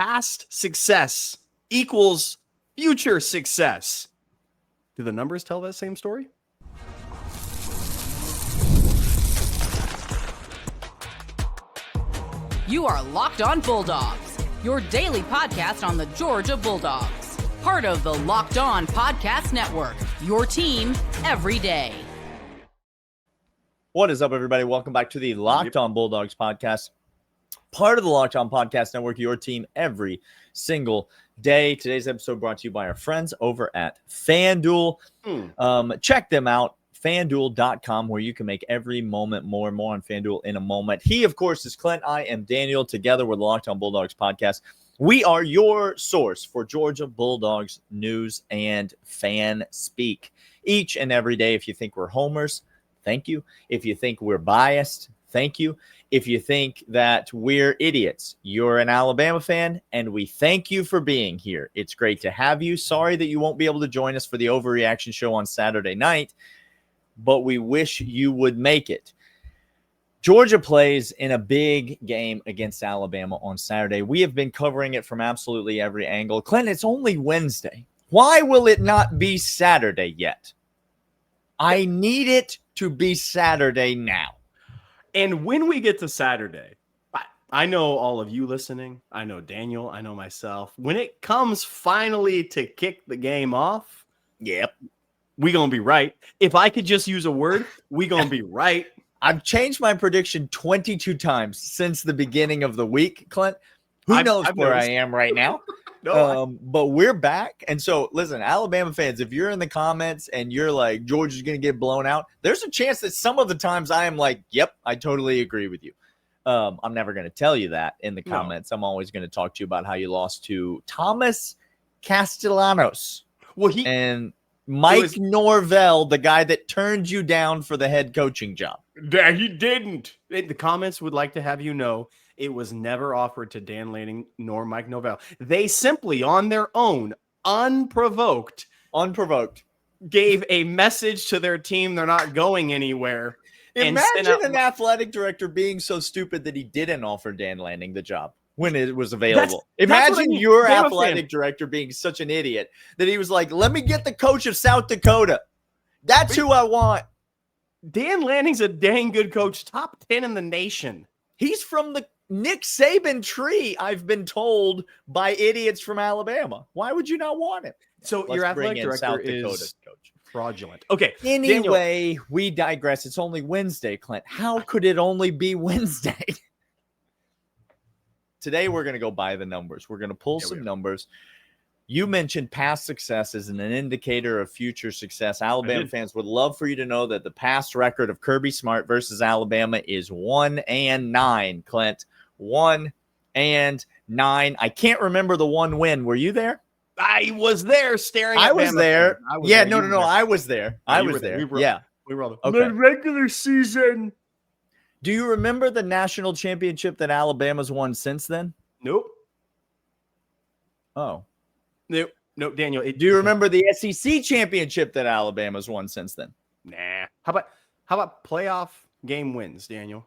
past success equals future success. Do the numbers tell that same story? You are Locked On Bulldogs, your daily podcast on the Georgia Bulldogs. Part of the Locked On Podcast Network, your team every day. What is up, everybody? Welcome back to the Locked On Bulldogs podcast. Part of the Locked On Podcast Network, your team every single day. Today's episode brought to you by our friends over at FanDuel. Check them out. FanDuel.com, where you can make every moment more and more on FanDuel in a moment. He, of course, is Clint. I am Daniel. Together with the Locked On Bulldogs podcast, we are your source for Georgia Bulldogs news and fan speak each and every day. If you think we're homers, thank you. If you think we're biased, thank you. If you think that we're idiots, you're an Alabama fan, and we thank you for being here. It's great to have you. Sorry that you won't be able to join us for the Overreaction show on Saturday night, but we wish you would make it. Georgia plays in a big game against Alabama on Saturday. We have been covering it from absolutely every angle. Clint, it's only Wednesday. Why will it not be Saturday yet? I need it to be Saturday now. And when we get to Saturday, I know all of you listening. I know Daniel. I know myself. When it comes finally to kick the game off, yep, we going to be right. If I could just use a word, we going to be right. I've changed my prediction 22 times since the beginning of the week, Clint. Who knows where I am right now? But we're back. And so, listen, Alabama fans, if you're in the comments and you're like, Georgia's going to get blown out, there's a chance that some of the times I am like, yep, I totally agree with you. I'm never going to tell you that in the comments. I'm always going to talk to you about how you lost to Thomas Castellanos. Well, Mike Norvell, the guy that turned you down for the head coaching job. He didn't. The comments would like to have you know it was never offered to Dan Lanning nor Mike Norvell. They simply, on their own, unprovoked, gave a message to their team they're not going anywhere. Imagine an athletic director being so stupid that he didn't offer Dan Lanning the job when it was available. Imagine your athletic director being such an idiot that he was like, let me get the coach of South Dakota. That's who I want. Dan Lanning's a dang good coach, top 10 in the nation. He's from the Nick Saban tree, I've been told by idiots from Alabama. Why would you not want him? So your athletic director is fraudulent. Okay. Anyway, Daniel, we digress. It's only Wednesday, Clint. How could it only be Wednesday? Today, we're going to go by the numbers. We're going to pull some numbers. You mentioned past success as an indicator of future success. Alabama fans would love for you to know that the past record of Kirby Smart versus Alabama is 1-9, Clint. 1-9. I can't remember the one win. Were you there? I was there staring at I was Bama there. I was yeah, there. No. I was there. I was there. We were all okay. The regular season. Do you remember the national championship that Alabama's won since then? Nope. Oh. No, Daniel. Do you remember the SEC championship that Alabama's won since then? Nah. How about playoff game wins, Daniel?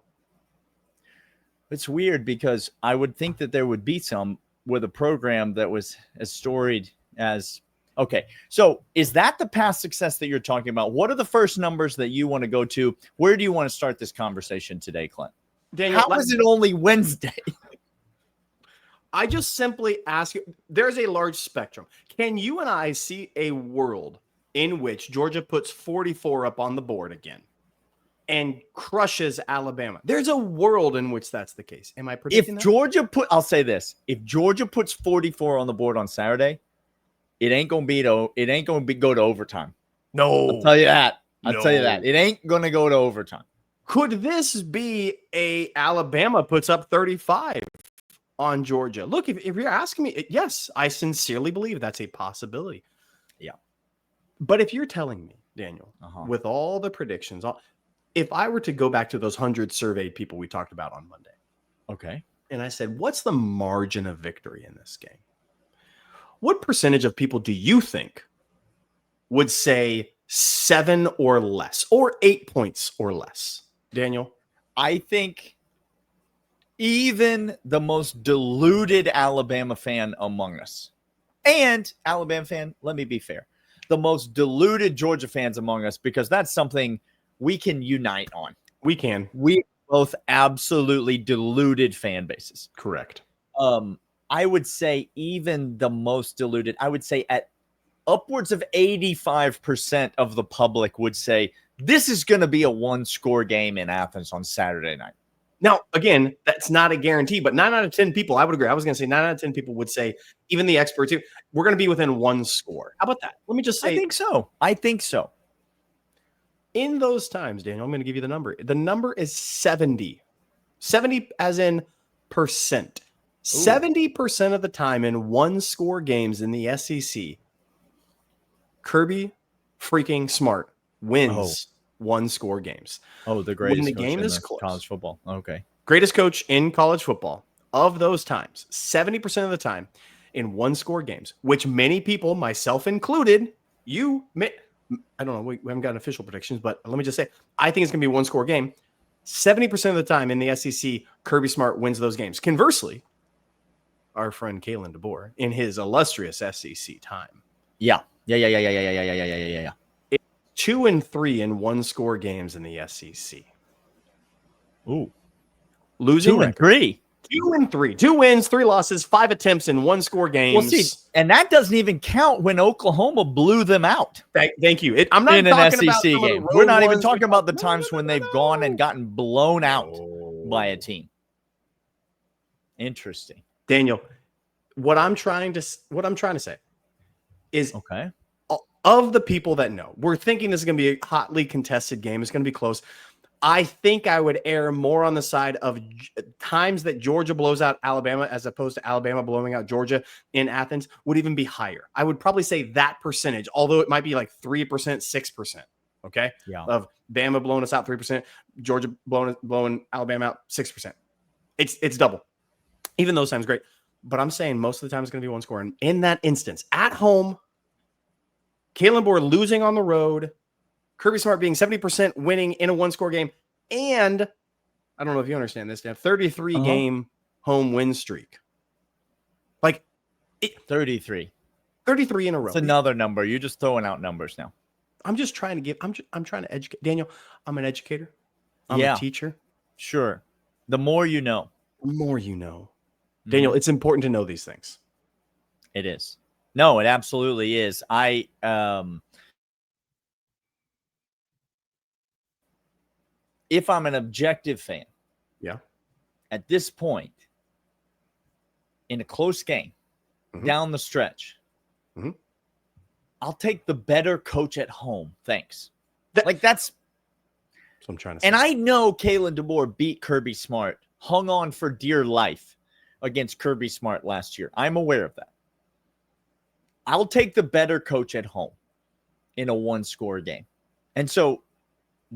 It's weird because I would think that there would be some with a program that was as storied as. Okay, so is that the past success that you're talking about? What are the first numbers that you want to go to? Where do you want to start this conversation today, Clint? Daniel, how is it only Wednesday? I just simply ask you, there's a large spectrum. Can you and I see a world in which Georgia puts 44 up on the board again and crushes Alabama? There's a world in which that's the case. Am I predicting that? I'll say this. If Georgia puts 44 on the board on Saturday, it ain't going to go to overtime. No. I'll tell you that. It ain't going to go to overtime. Could this be a Alabama puts up 35 on Georgia? Look, if you're asking me, yes, I sincerely believe that's a possibility. Yeah. But if you're telling me, Daniel, with all the predictions, if I were to go back to those 100 surveyed people we talked about on Monday. Okay. And I said, what's the margin of victory in this game? What percentage of people do you think would say 7 or less or 8 points or less? Daniel? I think Even the most deluded Alabama fan among us, and Alabama fan, let me be fair, the most deluded Georgia fans among us, because that's something we can unite on. We can. We both absolutely deluded fan bases. Correct. I would say even the most deluded, I would say at upwards of 85% of the public would say this is going to be a one-score game in Athens on Saturday night. Now, again, that's not a guarantee, but 9 out of 10 people, I would agree. I was going to say 9 out of 10 people would say, even the experts here, we're going to be within one score. How about that? Let me just say. I think so. In those times, Daniel, I'm going to give you the number. The number is 70. 70 as in percent. 70% of the time in one-score games in the SEC, Kirby freaking Smart wins one-score games. The greatest when the coach game in is the close. College football. Okay. Greatest coach in college football. Of those times, 70% of the time in one-score games, which many people, myself included, I don't know, we haven't gotten official predictions, but let me just say, I think it's going to be a one-score game. 70% of the time in the SEC, Kirby Smart wins those games. Conversely, our friend Kalen DeBoer, in his illustrious SEC time. Yeah. 2-3 in one-score games in the SEC. Ooh. Losing 2-3. 2-3. 2 wins, 3 losses, 5 attempts in one-score games. Well, see, and that doesn't even count when Oklahoma blew them out. Thank you. I'm not in talking an SEC about game. We're not even talking about the times when they've gone and gotten blown out by a team. Interesting. Daniel, what I'm trying to say is, okay, of the people that know, we're thinking this is going to be a hotly contested game. It's going to be close. I think I would err more on the side of times that Georgia blows out Alabama as opposed to Alabama blowing out Georgia in Athens would even be higher. I would probably say that percentage, although it might be like 3%, 6%. Okay. Yeah. Of Bama blowing us out 3%, Georgia blowing Alabama out 6%. It's double. Even those times, great. But I'm saying most of the time it's going to be one score. And in that instance, at home, Kalen DeBoer losing on the road, Kirby Smart being 70% winning in a one-score game, and I don't know if you understand this, Dan, 33-game home win streak. 33 in a row. It's another number. You're just throwing out numbers now. I'm just trying to I'm trying to educate. Daniel, I'm an educator. I'm a teacher. Sure. The more you know. The more you know. Daniel, it's important to know these things. It is. No, it absolutely is. If I'm an objective fan, at this point, in a close game, down the stretch, I'll take the better coach at home. Thanks. That's what I'm trying to say. And I know Kalen DeBoer beat Kirby Smart, hung on for dear life against Kirby Smart last year. I'm aware of that. I'll take the better coach at home in a one-score game. And so,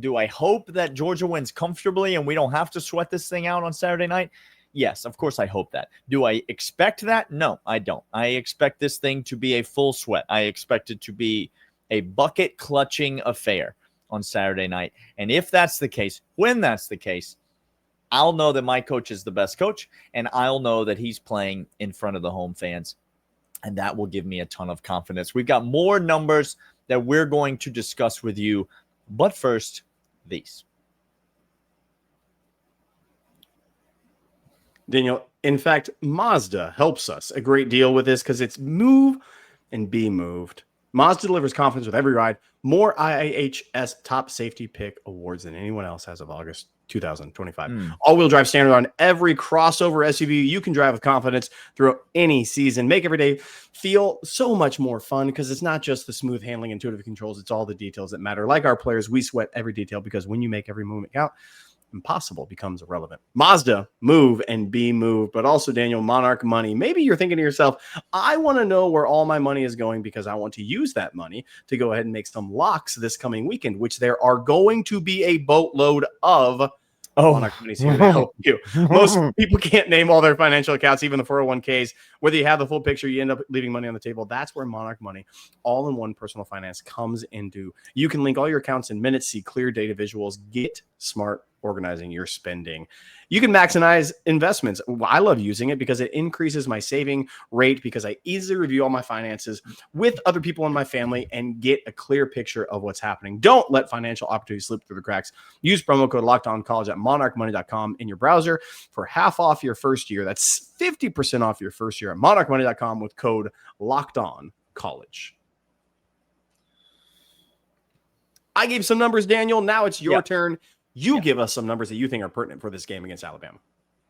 do I hope that Georgia wins comfortably and we don't have to sweat this thing out on Saturday night? Yes, of course I hope that. Do I expect that? No, I don't. I expect this thing to be a full sweat. I expect it to be a bucket-clutching affair on Saturday night. And if that's the case, when that's the case, I'll know that my coach is the best coach, and I'll know that he's playing in front of the home fans, and that will give me a ton of confidence. We've got more numbers that we're going to discuss with you, but first, these. Daniel, in fact, Mazda helps us a great deal with this because it's move and be moved. Mazda delivers confidence with every ride. More IIHS top safety pick awards than anyone else as of August 2025. All-wheel drive standard on every crossover SUV. You can drive with confidence through any season. Make every day feel so much more fun because it's not just the smooth handling, intuitive controls. It's all the details that matter. Like our players, we sweat every detail because when you make every movement count, impossible becomes irrelevant. Mazda, move and be moved. But also, Daniel, Monarch money. Maybe you're thinking to yourself, I want to know where all my money is going because I want to use that money to go ahead and make some locks this coming weekend, which there are going to be a boatload of. Monarch money's here to help you. Most people can't name all their financial accounts, even the 401ks. Whether you have the full picture, you end up leaving money on the table. That's where Monarch Money, all-in-one personal finance, comes into. You can link all your accounts in minutes, see clear data visuals, get smart organizing your spending. You can maximize investments. I love using it because it increases my saving rate because I easily review all my finances with other people in my family and get a clear picture of what's happening. Don't let financial opportunities slip through the cracks. Use promo code LockedOnCollege at monarchmoney.com in your browser for half off your first year. That's 50% off your first year at monarchmoney.com with code LockedOnCollege. I gave some numbers, Daniel. Now it's your turn. You give us some numbers that you think are pertinent for this game against Alabama.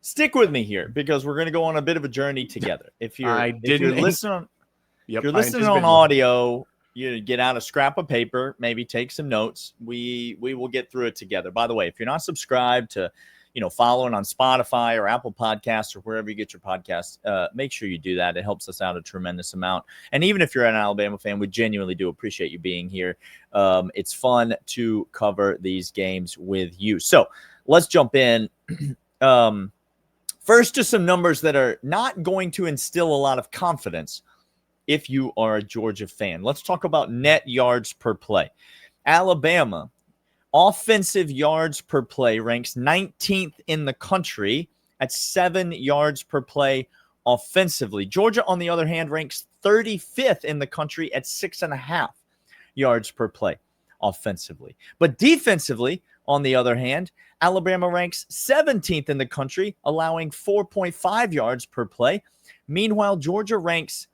Stick with me here because we're going to go on a bit of a journey together. If you're listening on audio, you get out a scrap of paper, maybe take some notes. We will get through it together. By the way, if you're not subscribed to, following on Spotify or Apple Podcasts or wherever you get your podcasts, make sure you do that. It helps us out a tremendous amount. And even if you're an Alabama fan, we genuinely do appreciate you being here. It's fun to cover these games with you. So let's jump in. First, just some numbers that are not going to instill a lot of confidence if you are a Georgia fan. Let's talk about net yards per play. Alabama, offensive yards per play, ranks 19th in the country at 7 yards per play offensively. Georgia, on the other hand, ranks 35th in the country at 6.5 yards per play offensively. But defensively, on the other hand, Alabama ranks 17th in the country, allowing 4.5 yards per play. Meanwhile, Georgia ranks,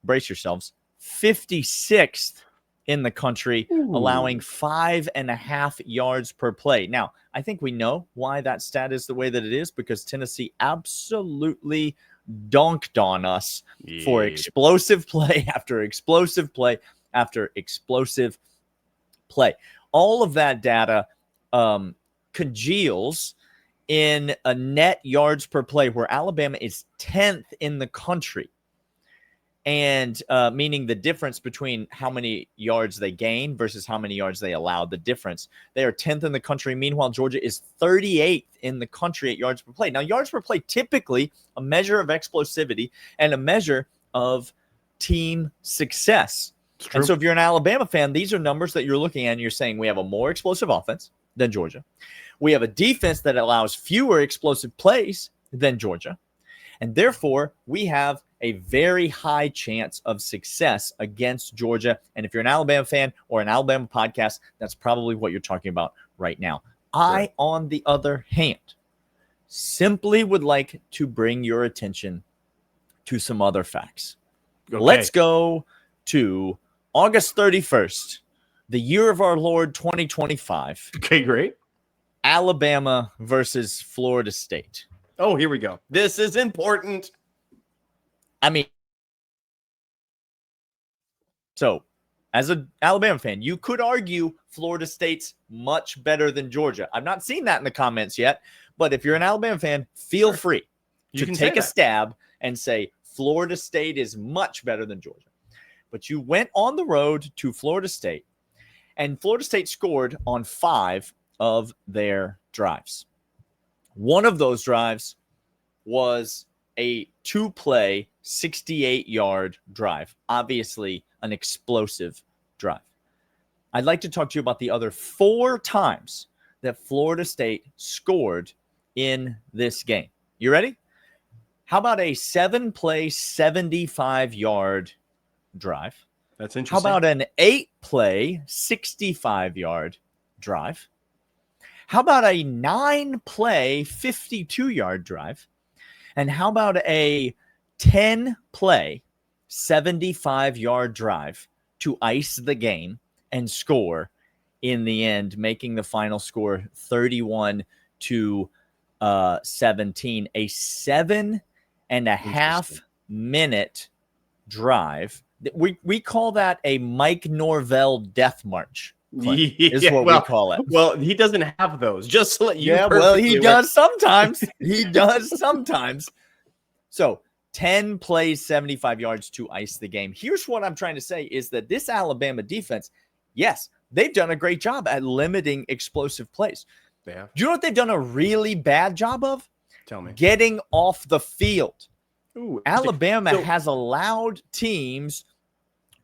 brace yourselves, 56th in the country, allowing 5.5 yards per play. Now, I think we know why that stat is the way that it is, because Tennessee absolutely dunked on us for explosive play after explosive play after explosive play. All of that data congeals in a net yards per play where Alabama is 10th in the country. And meaning the difference between how many yards they gain versus how many yards they allowed, the difference. They are 10th in the country. Meanwhile, Georgia is 38th in the country at yards per play. Now, yards per play, typically a measure of explosivity and a measure of team success. And so if you're an Alabama fan, these are numbers that you're looking at and you're saying we have a more explosive offense than Georgia. We have a defense that allows fewer explosive plays than Georgia. And therefore, we have a very high chance of success against Georgia. And if you're an Alabama fan or an Alabama podcast, that's probably what you're talking about right now. I, on the other hand, simply would like to bring your attention to some other facts. Okay. Let's go to August 31st, the year of our Lord 2025. Okay, great. Alabama versus Florida State. Oh, here we go. This is important. I mean, so as an Alabama fan, you could argue Florida State's much better than Georgia. I've not seen that in the comments yet, but if you're an Alabama fan, feel free to take a stab and say Florida State is much better than Georgia. But you went on the road to Florida State, and Florida State scored on 5 of their drives. One of those drives was a 2-play, 68-yard drive. Obviously, an explosive drive. I'd like to talk to you about the other 4 times that Florida State scored in this game. You ready? How about a 7-play, 75-yard drive? That's interesting. How about an 8-play, 65-yard drive? How about a 9-play, 52-yard drive? And how about a 10-play, 75-yard drive to ice the game and score in the end, making the final score 31-17, a 7.5 minute drive. We call that a Mike Norvell death march. Clint, is what we call it. Well, he doesn't have those. Just to let you. Yeah, well, he does sometimes. He does sometimes. So 10 plays, 75 yards to ice the game. Here's what I'm trying to say is that this Alabama defense, yes, they've done a great job at limiting explosive plays. They have. Do you know what they've done a really bad job of? Tell me. Getting off the field. Ooh, Alabama has allowed teams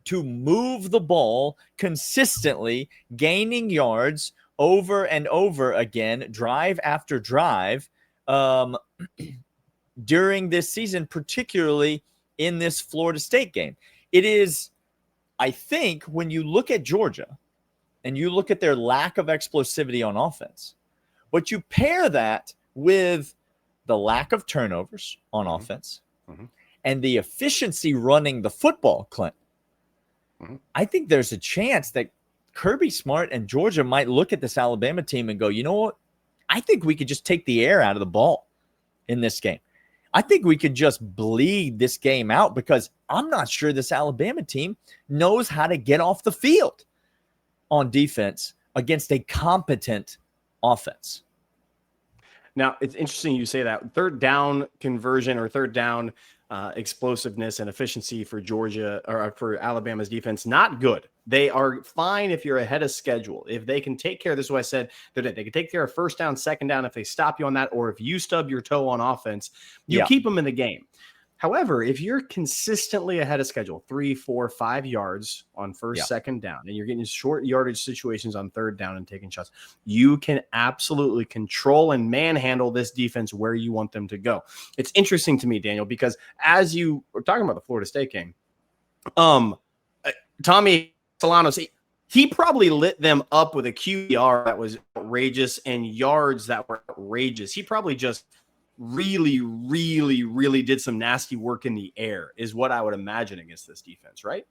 to move the ball consistently, gaining yards over and over again, drive after drive, during this season, particularly in this Florida State game. It is, I think, when you look at Georgia and you look at their lack of explosivity on offense, but you pair that with the lack of turnovers on offense and the efficiency running the football, Clint, I think there's a chance that Kirby Smart and Georgia might look at this Alabama team and go, you know what? I think we could just take the air out of the ball in this game. I think we could just bleed this game out because I'm not sure this Alabama team knows how to get off the field on defense against a competent offense. Now, it's interesting you say that. Third down conversion or third down explosiveness and efficiency for Georgia or for Alabama's defense, not good. They are fine if you're ahead of schedule. If they can take care of this, is what I said, they can take care of first down, second down if they stop you on that, or if you stub your toe on offense, you keep them in the game. However, if you're consistently ahead of schedule, 3, 4, 5 yards on first, second down, and you're getting short yardage situations on third down and taking shots, you can absolutely control and manhandle this defense where you want them to go. It's interesting to me, Daniel, because as you were talking about the Florida State game, Tommy Solanos, he probably lit them up with a QBR that was outrageous and yards that were outrageous. He probably just really did some nasty work in the air is what I would imagine against this defense, right?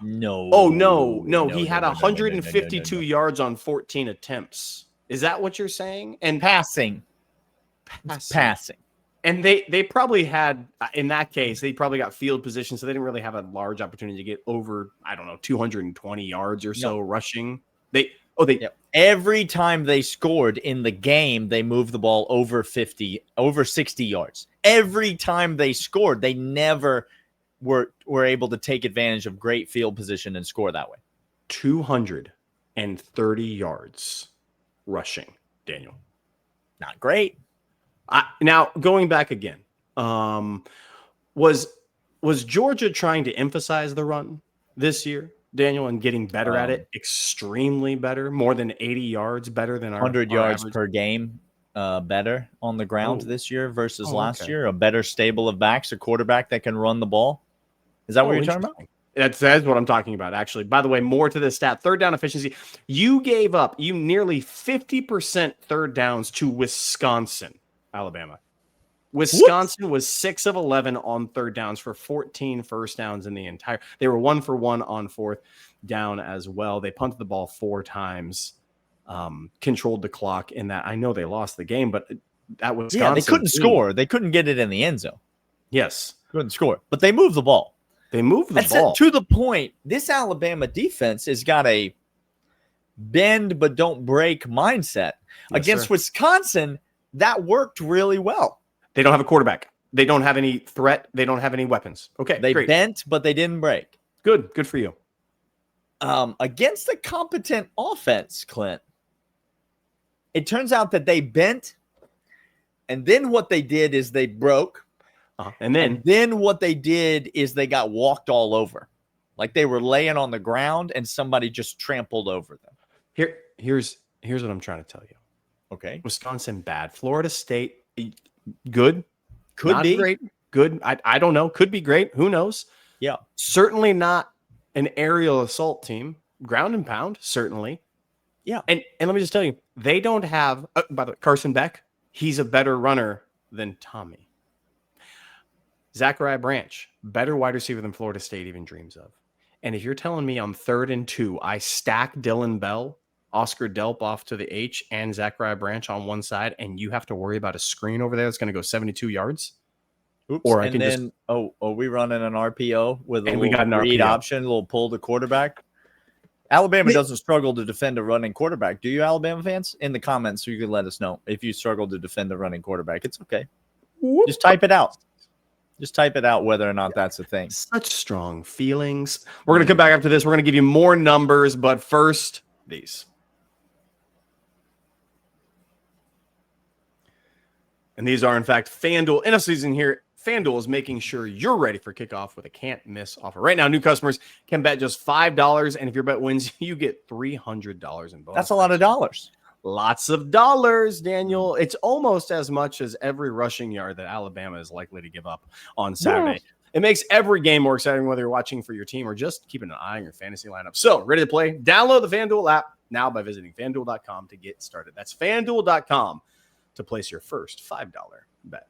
No. Oh, no. He had 152 yards on 14 attempts. Is that what you're saying? And passing. And they probably had, in that case, they probably got field position, so they didn't really have a large opportunity to get over, 220 yards or so rushing. Every time they scored in the game, they moved the ball over 60 yards. Every time they scored, they never were able to take advantage of great field position and score that way. 230 yards rushing, Daniel. Not great. Now, going back again, was Georgia trying to emphasize the run this year, Daniel, and getting better at it, extremely better, more than 80 yards better than our 100 yards average per game better on the ground this year versus last year? A better stable of backs, a quarterback that can run the ball? Is that what you're talking about? That's what I'm talking about, actually. By the way, more to this stat, third down efficiency. You nearly 50% third downs to Wisconsin, Alabama. Wisconsin was 6 of 11 on third downs for 14 first downs in the entire. They were 1 for 1 on fourth down as well. They punted the ball 4 times, controlled the clock in that. I know they lost the game, but that was they couldn't score. They couldn't get it in the end zone. Yes, couldn't score, but they moved the ball. Ball to the point. This Alabama defense has got a bend but don't break mindset. Against Wisconsin. That worked really well. They don't have a quarterback. They don't have any threat. They don't have any weapons. Okay, they great. bent, but they didn't break. Good for you. Against a competent offense, Clint, it turns out that they bent, and then what they did is they broke. And then what they did is they got walked all over. Like they were laying on the ground and somebody just trampled over them. Here's what I'm trying to tell you. Okay. Wisconsin, bad. Florida State, good. Could not be. Great. Good. I don't know. Could be great. Who knows? Yeah. Certainly not an aerial assault team. Ground and pound, certainly. Yeah. And let me just tell you, they don't have, by the way, Carson Beck, he's a better runner than Tommy. Zachariah Branch, better wide receiver than Florida State even dreams of. And if you're telling me on 3rd and 2, I stack Dylan Bell, Oscar Delp off to the H, and Zachariah Branch on one side, and you have to worry about a screen over there that's going to go 72 yards? Oops. Or I can then, we running an RPO with a little read option, a little pull to quarterback? Alabama doesn't struggle to defend a running quarterback. Do you, Alabama fans? In the comments, you can let us know if you struggle to defend a running quarterback. It's okay. Just type it out. Just type it out whether or not that's a thing. Such strong feelings. We're going to come back after this. We're going to give you more numbers, but first, these. And these are, in fact, FanDuel. NFL season here. FanDuel is making sure you're ready for kickoff with a can't-miss offer. Right now, new customers can bet just $5, and if your bet wins, you get $300 in bonus. That's a lot of dollars. Lots of dollars, Daniel. It's almost as much as every rushing yard that Alabama is likely to give up on Saturday. Yeah. It makes every game more exciting, whether you're watching for your team or just keeping an eye on your fantasy lineup. So, ready to play? Download the FanDuel app now by visiting FanDuel.com to get started. That's FanDuel.com to place your first $5 bet.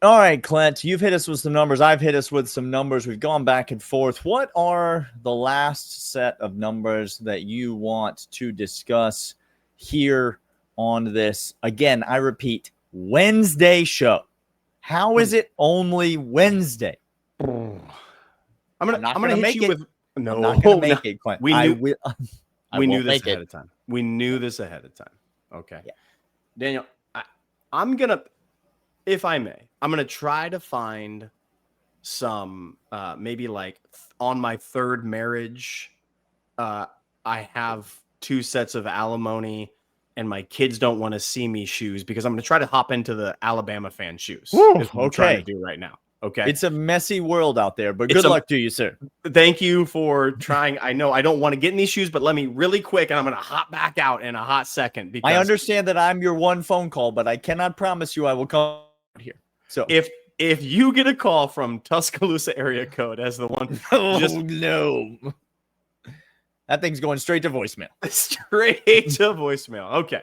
All right, Clint, you've hit us with some numbers. I've hit us with some numbers. We've gone back and forth. What are the last set of numbers that you want to discuss here on this? Again, I repeat, Wednesday show. How is it only Wednesday? I'm gonna hit you with no. I'm not gonna make it, Clint. We knew, we knew this ahead of time. We knew this ahead of time. Okay, yeah. Daniel, I'm gonna, if I may, I'm gonna try to find some maybe like on my third marriage. I have 2 sets of alimony. And my kids don't want to see me shoes because I'm going to try to hop into the Alabama fan shoes. Ooh, is what I'm trying to do right now. Okay. It's a messy world out there, but good luck to you, sir. Thank you for trying. I know I don't want to get in these shoes, but let me really quick, and I'm going to hop back out in a hot second. Because I understand that I'm your one phone call, but I cannot promise you I will come here. So if you get a call from Tuscaloosa area code as the one, no. That thing's going straight to voicemail. Straight to voicemail. Okay.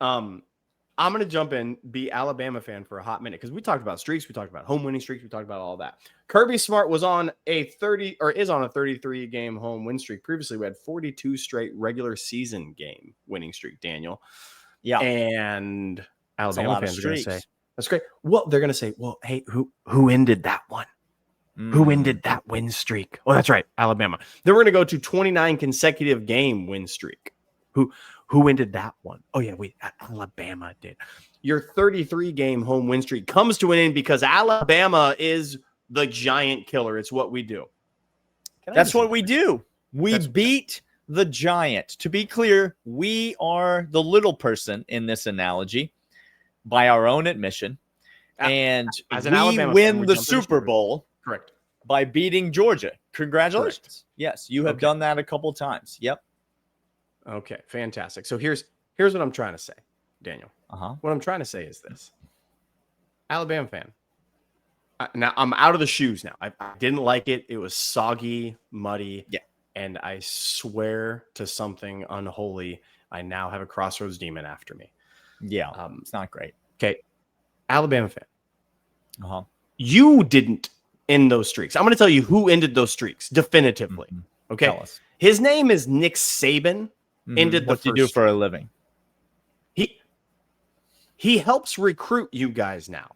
I'm going to jump in, be Alabama fan for a hot minute because we talked about streaks. We talked about home winning streaks. We talked about all that. Kirby Smart was on a 33 game home win streak. Previously, we had 42 straight regular season game winning streak, Daniel. Yeah. And Alabama fans are going to say, that's great. Well, they're going to say, well, hey, who ended that one? Who ended that win streak? Oh, that's right, Alabama. Then we're going to go to 29 consecutive game win streak. Who ended that one? Oh, yeah, Alabama did. Your 33 game home win streak comes to an end because Alabama is the giant killer. It's what we do. That's what we do. We beat the giant. To be clear, we are the little person in this analogy by our own admission. And as we win the Super Bowl. Correct. By beating Georgia. Congratulations. Correct. Yes, you have done that a couple times. Yep. Okay, fantastic. So here's what I'm trying to say, Daniel. What I'm trying to say is this. Alabama fan. Now, I'm out of the shoes now. I didn't like it. It was soggy, muddy. Yeah. And I swear to something unholy, I now have a Crossroads demon after me. Yeah, it's not great. Okay, Alabama fan. You didn't end those streaks. I'm going to tell you who ended those streaks definitively. Okay. Tell us. His name is Nick Saban. Ended what do you do for a living? He helps recruit you guys now.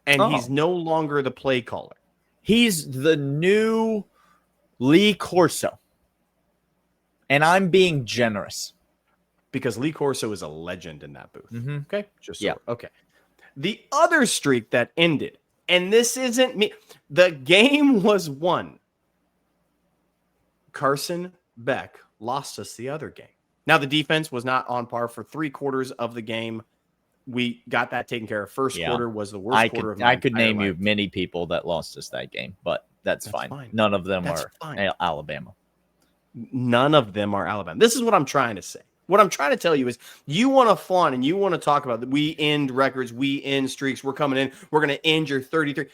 And he's no longer the play caller. He's the new Lee Corso. And I'm being generous. Because Lee Corso is a legend in that booth. Okay. Okay. The other streak that ended, and this isn't me, the game was won. Carson Beck lost us the other game. Now, the defense was not on par for 3/4 of the game. We got that taken care of. First quarter was the worst quarter of my I could name life. you many people that lost us that game, but that's fine. None of them are Alabama. None of them are Alabama. This is what I'm trying to say. What I'm trying to tell you is you want to flaunt and you want to talk about that we end records, we end streaks, we're coming in, we're going to end your 33.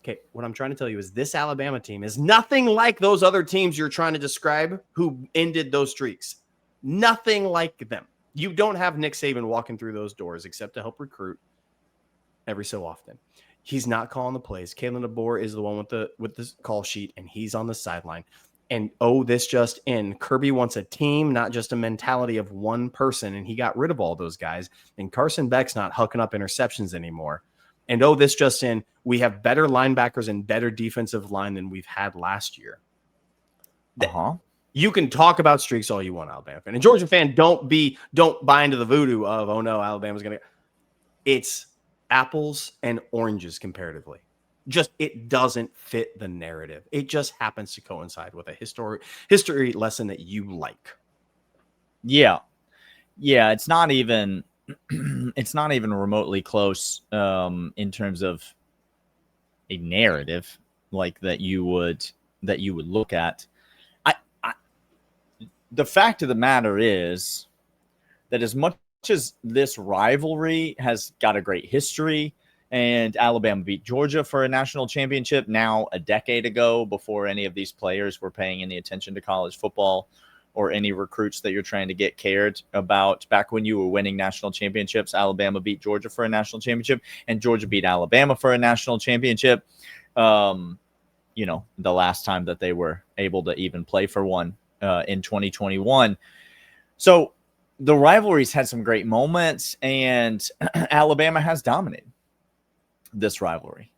Okay, what I'm trying to tell you is this Alabama team is nothing like those other teams you're trying to describe who ended those streaks. Nothing like them. You don't have Nick Saban walking through those doors except to help recruit every so often. He's not calling the plays. Kalen DeBoer is the one with the call sheet, and he's on the sideline. And this just in. Kirby wants a team, not just a mentality of one person, and he got rid of all those guys. And Carson Beck's not hucking up interceptions anymore. And this just in. We have better linebackers and better defensive line than we've had last year. You can talk about streaks all you want, Alabama fan. And Georgia fan, don't buy into the voodoo of, oh no, Alabama's going to. It's apples and oranges comparatively. Just it doesn't fit the narrative. It just happens to coincide with a history lesson that you like. Yeah. It's not even it's not even remotely close in terms of a narrative like that you would look at. The fact of the matter is that as much as this rivalry has got a great history, and Alabama beat Georgia for a national championship now a decade ago, before any of these players were paying any attention to college football or any recruits that you're trying to get cared about. Back when you were winning national championships, Alabama beat Georgia for a national championship, and Georgia beat Alabama for a national championship. You know, the last time that they were able to even play for one in 2021. So the rivalries had some great moments, and Alabama has dominated this rivalry.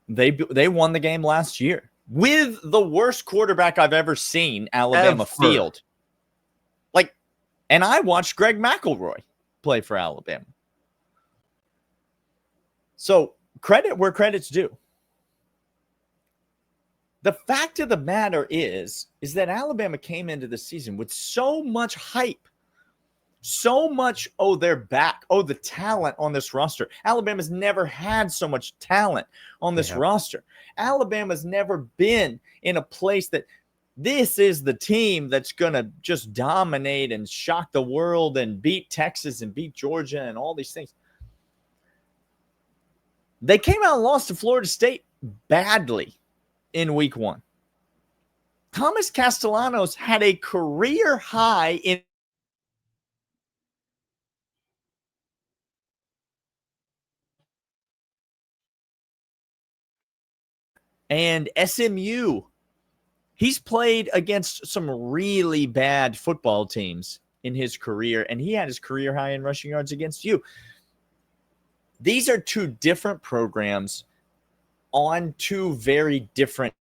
They won the game last year with the worst quarterback I've ever seen Alabama field. Like, and I watched Greg McElroy play for Alabama. So credit where credit's due. The fact of the matter is that Alabama came into the season with so much hype, so much, oh, they're back. Oh, the talent on this roster. Alabama's never had so much talent on this roster. Alabama's never been in a place that this is the team that's going to just dominate and shock the world and beat Texas and beat Georgia and all these things. They came out and lost to Florida State badly in week 1. Thomas Castellanos had a career high in and SMU. He's played against some really bad football teams in his career, and he had his career high in rushing yards against you. These are two different programs on two very different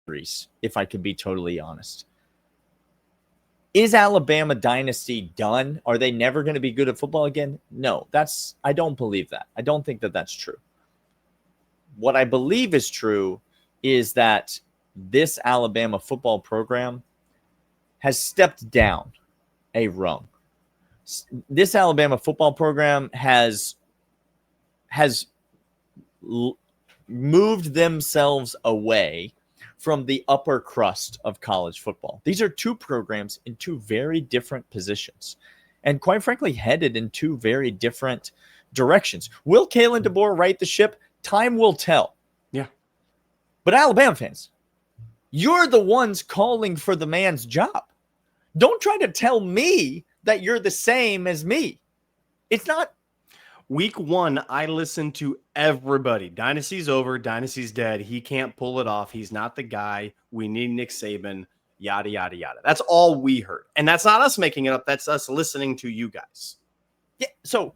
series, if I could be totally honest. Is Alabama dynasty done? Are they never going to be good at football again? No, I don't believe that. I don't think that that's true. What I believe is true is that this Alabama football program has stepped down a rung. This Alabama football program has moved themselves away from the upper crust of college football. These are two programs in two very different positions, and quite frankly, headed in two very different directions. Will Kalen DeBoer right the ship? Time will tell. Yeah. But Alabama fans, you're the ones calling for the man's job. Don't try to tell me that you're the same as me. It's not. Week 1, I listened to everybody. Dynasty's over. Dynasty's dead. He can't pull it off. He's not the guy. We need Nick Saban. Yada, yada, yada. That's all we heard. And that's not us making it up. That's us listening to you guys. Yeah. So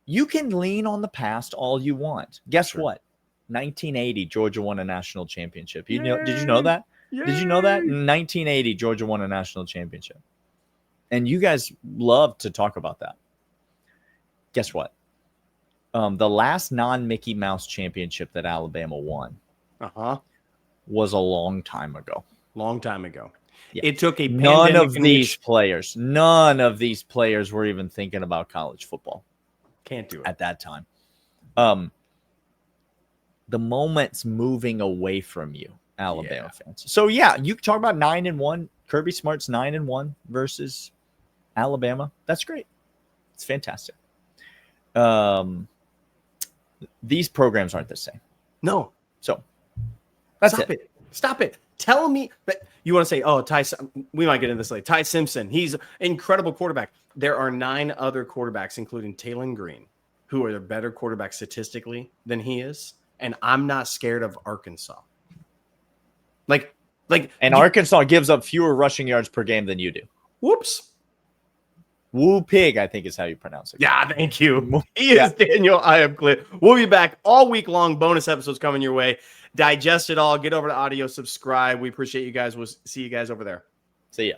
you can lean on the past all you want. Guess what? 1980, Georgia won a national championship. Did you know that? Yay. Did you know that? In 1980, Georgia won a national championship. And you guys love to talk about that. Guess what? The last non-Mickey Mouse championship that Alabama won was a long time ago. Long time ago. Yeah. It took a none of these players were even thinking about college football. Can't do it at that time. The moment's moving away from you, Alabama fans. So yeah, you talk about 9-1. Kirby Smart's 9-1 versus Alabama. That's great. It's fantastic. These programs aren't the same. No. So that's it. Stop it. Tell me that you want to say, oh, we might get into this later. Ty Simpson, he's an incredible quarterback. There are 9 other quarterbacks, including Taylon Green, who are better quarterbacks statistically than he is. And I'm not scared of Arkansas. Arkansas gives up fewer rushing yards per game than you do. Whoops. Woo Pig, I think is how you pronounce it. Yeah, thank you. He is Daniel. I am Clint. We'll be back all week long. Bonus episodes coming your way. Digest it all. Get over to audio. Subscribe. We appreciate you guys. We'll see you guys over there. See ya.